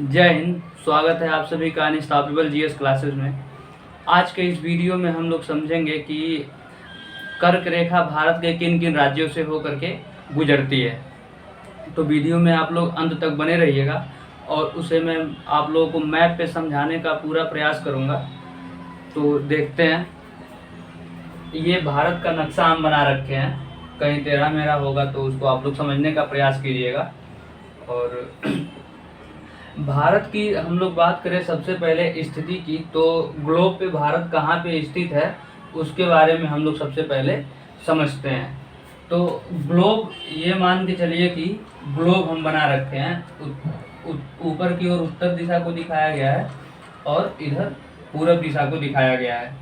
जय हिंद। स्वागत है आप सभी का अनस्टॉपेबल जीएस क्लासेस में। आज के इस वीडियो में हम लोग समझेंगे कि कर्क रेखा भारत के किन किन राज्यों से होकर के गुजरती है। तो वीडियो में आप लोग अंत तक बने रहिएगा और उसे मैं आप लोगों को मैप पे समझाने का पूरा प्रयास करूँगा। तो देखते हैं, ये भारत का नक्शा हम बना रखे हैं, कहीं तेरा मेरा होगा तो उसको आप लोग समझने का प्रयास कीजिएगा। और भारत की हम लोग बात करें सबसे पहले स्थिति की, तो ग्लोब पे भारत कहाँ पे स्थित है उसके बारे में हम लोग सबसे पहले समझते हैं। तो ग्लोब, ये मान के चलिए कि ग्लोब हम बना रखे हैं, ऊपर की ओर उत्तर दिशा को दिखाया गया है और इधर पूरब दिशा को दिखाया गया है।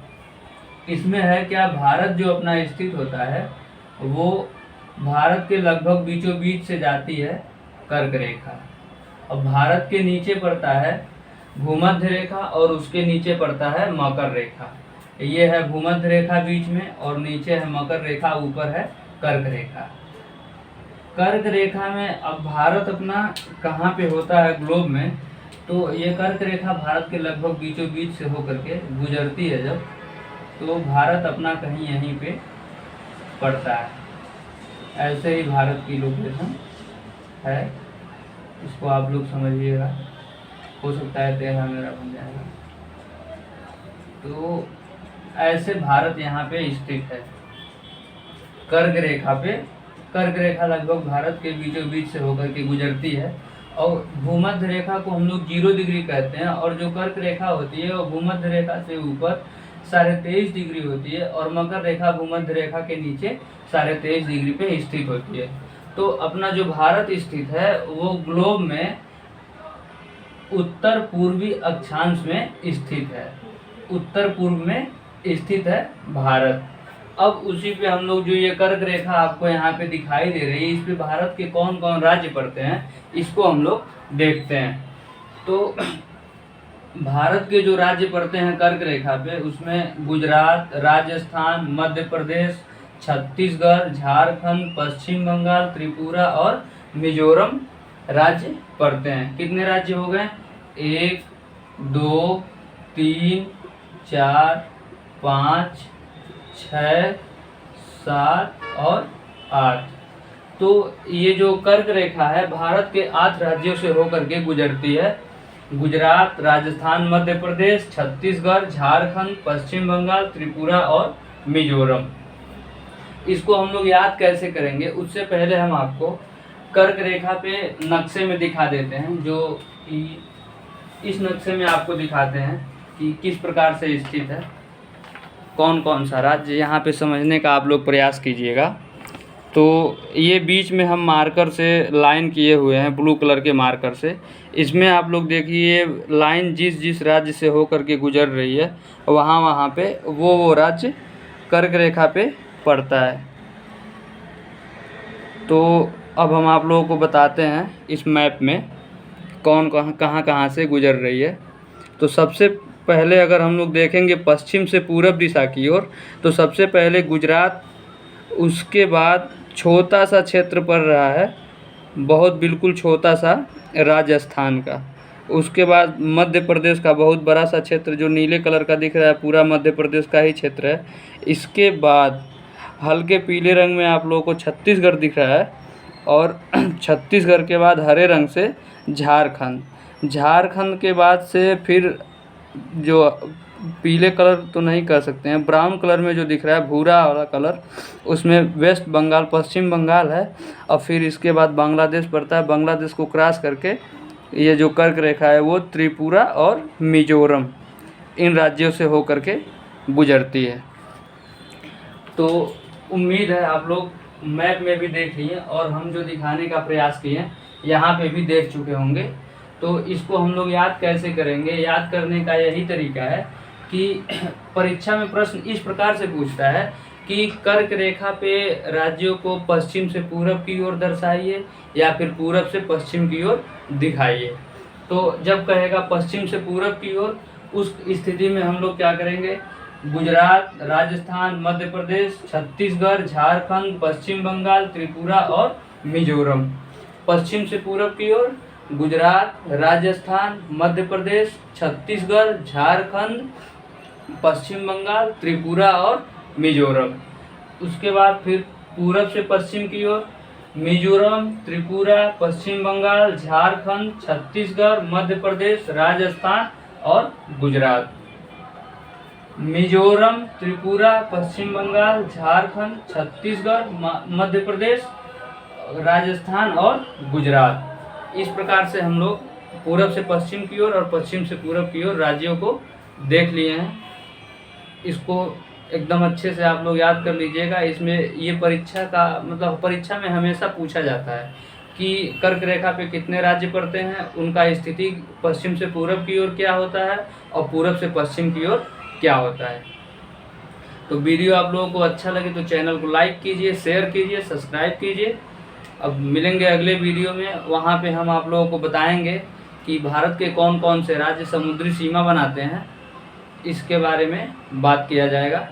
इसमें है क्या, भारत जो अपना स्थित होता है वो भारत के लगभग बीचों बीच से जाती है कर्क रेखा। अब भारत के नीचे पड़ता है भूमध्य रेखा और उसके नीचे पड़ता है मकर रेखा। ये है भूमध्य रेखा बीच में और नीचे है मकर रेखा, ऊपर है कर्क रेखा। कर्क रेखा में अब भारत अपना कहाँ पे होता है ग्लोब में, तो ये कर्क रेखा भारत के लगभग बीचों बीच से होकर के गुजरती है जब, तो भारत अपना कहीं यहीं पे पड़ता है। ऐसे ही भारत की लोकेशन है, इसको आप लोग समझिएगा, हो सकता है तेरा मेरा बन जाएगा। तो ऐसे भारत यहाँ पे स्थित है कर्क रेखा पे। कर्क रेखा लगभग भारत के बीचों बीच से होकर के गुजरती है और भूमध्य रेखा को हम लोग 0 डिग्री कहते हैं, और जो कर्क रेखा होती है वो भूमध्य रेखा से ऊपर 23.5 डिग्री होती है और मकर रेखा भूमध्य रेखा के नीचे 23.5 डिग्री पे स्थित होती है। तो अपना जो भारत स्थित है वो ग्लोब में उत्तर पूर्वी अक्षांश में स्थित है, उत्तर पूर्व में स्थित है भारत। अब उसी पे हम लोग जो ये कर्क रेखा आपको यहाँ पे दिखाई दे रही है, इस पे भारत के कौन कौन राज्य पड़ते हैं इसको हम लोग देखते हैं। तो भारत के जो राज्य पड़ते हैं कर्क रेखा पे, उसमें गुजरात, राजस्थान, मध्य प्रदेश, छत्तीसगढ़, झारखंड, पश्चिम बंगाल, त्रिपुरा और मिजोरम राज्य पड़ते हैं। कितने राज्य हो गए? 1, 2, 3, 4, 5, 6, 7 और 8। तो ये जो कर्क रेखा है भारत के 8 राज्यों से होकर के गुजरती है। गुजरात, राजस्थान, मध्य प्रदेश, छत्तीसगढ़, झारखंड, पश्चिम बंगाल, त्रिपुरा और मिजोरम। इसको हम लोग याद कैसे करेंगे, उससे पहले हम आपको कर्क रेखा पे नक्शे में दिखा देते हैं, जो इस नक्शे में आपको दिखाते हैं कि किस प्रकार से स्थित है कौन कौन सा राज्य। यहाँ पे समझने का आप लोग प्रयास कीजिएगा। तो ये बीच में हम मार्कर से लाइन किए हुए हैं, ब्लू कलर के मार्कर से। इसमें आप लोग देखिए लाइन जिस जिस राज्य से होकर के गुजर रही है वहाँ वहाँ पे वो राज्य कर्क रेखा पे पड़ता है। तो अब हम आप लोगों को बताते हैं इस मैप में कौन कहाँ से गुजर रही है। तो सबसे पहले अगर हम लोग देखेंगे पश्चिम से पूरब दिशा की ओर, तो सबसे पहले गुजरात, उसके बाद छोटा सा क्षेत्र पड़ रहा है, बहुत बिल्कुल छोटा सा, राजस्थान का। उसके बाद मध्य प्रदेश का बहुत बड़ा सा क्षेत्र जो नीले कलर का दिख रहा है, पूरा मध्य प्रदेश का ही क्षेत्र है। इसके बाद हल्के पीले रंग में आप लोगों को छत्तीसगढ़ दिख रहा है और छत्तीसगढ़ के बाद हरे रंग से झारखंड। झारखंड के बाद से फिर जो पीले कलर तो नहीं कर सकते हैं, ब्राउन कलर में जो दिख रहा है भूरा वाला कलर, उसमें वेस्ट बंगाल, पश्चिम बंगाल है। और फिर इसके बाद बांग्लादेश पड़ता है। बांग्लादेश को क्रॉस करके ये जो कर्क रेखा है वो त्रिपुरा और मिजोरम, इन राज्यों से होकर के गुजरती है। तो उम्मीद है आप लोग मैप में भी देख लिए और हम जो दिखाने का प्रयास किए यहाँ पे भी देख चुके होंगे। तो इसको हम लोग याद कैसे करेंगे? याद करने का यही तरीका है कि परीक्षा में प्रश्न इस प्रकार से पूछता है कि कर्क रेखा पे राज्यों को पश्चिम से पूरब की ओर दर्शाइए या फिर पूरब से पश्चिम की ओर दिखाइए। तो जब कहेगा पश्चिम से पूरब की ओर, उस स्थिति में हम लोग क्या करेंगे? गुजरात, राजस्थान, मध्य प्रदेश, छत्तीसगढ़, झारखंड, पश्चिम बंगाल, त्रिपुरा और मिजोरम। पश्चिम से पूरब की ओर गुजरात, राजस्थान, मध्य प्रदेश, छत्तीसगढ़, झारखंड, पश्चिम बंगाल, त्रिपुरा और मिजोरम। उसके बाद फिर पूरब से पश्चिम की ओर मिजोरम, त्रिपुरा, पश्चिम बंगाल, झारखंड, छत्तीसगढ़, मध्य प्रदेश, राजस्थान और गुजरात। मिजोरम, त्रिपुरा, पश्चिम बंगाल, झारखंड, छत्तीसगढ़, मध्य प्रदेश, राजस्थान और गुजरात। इस प्रकार से हम लोग पूरब से पश्चिम की ओर और पश्चिम से पूरब की ओर राज्यों को देख लिए हैं। इसको एकदम अच्छे से आप लोग याद कर लीजिएगा। इसमें ये परीक्षा का मतलब परीक्षा में हमेशा पूछा जाता है कि कर्क रेखा पे कितने राज्य पड़ते हैं, उनका स्थिति पश्चिम से पूरब की ओर क्या होता है और पूरब से पश्चिम की ओर क्या होता है। तो वीडियो आप लोगों को अच्छा लगे तो चैनल को लाइक कीजिए, शेयर कीजिए, सब्सक्राइब कीजिए। अब मिलेंगे अगले वीडियो में, वहाँ पे हम आप लोगों को बताएंगे कि भारत के कौन कौन से राज्य समुद्री सीमा बनाते हैं, इसके बारे में बात किया जाएगा।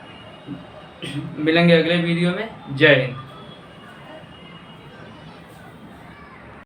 मिलेंगे अगले वीडियो में। जय हिंद।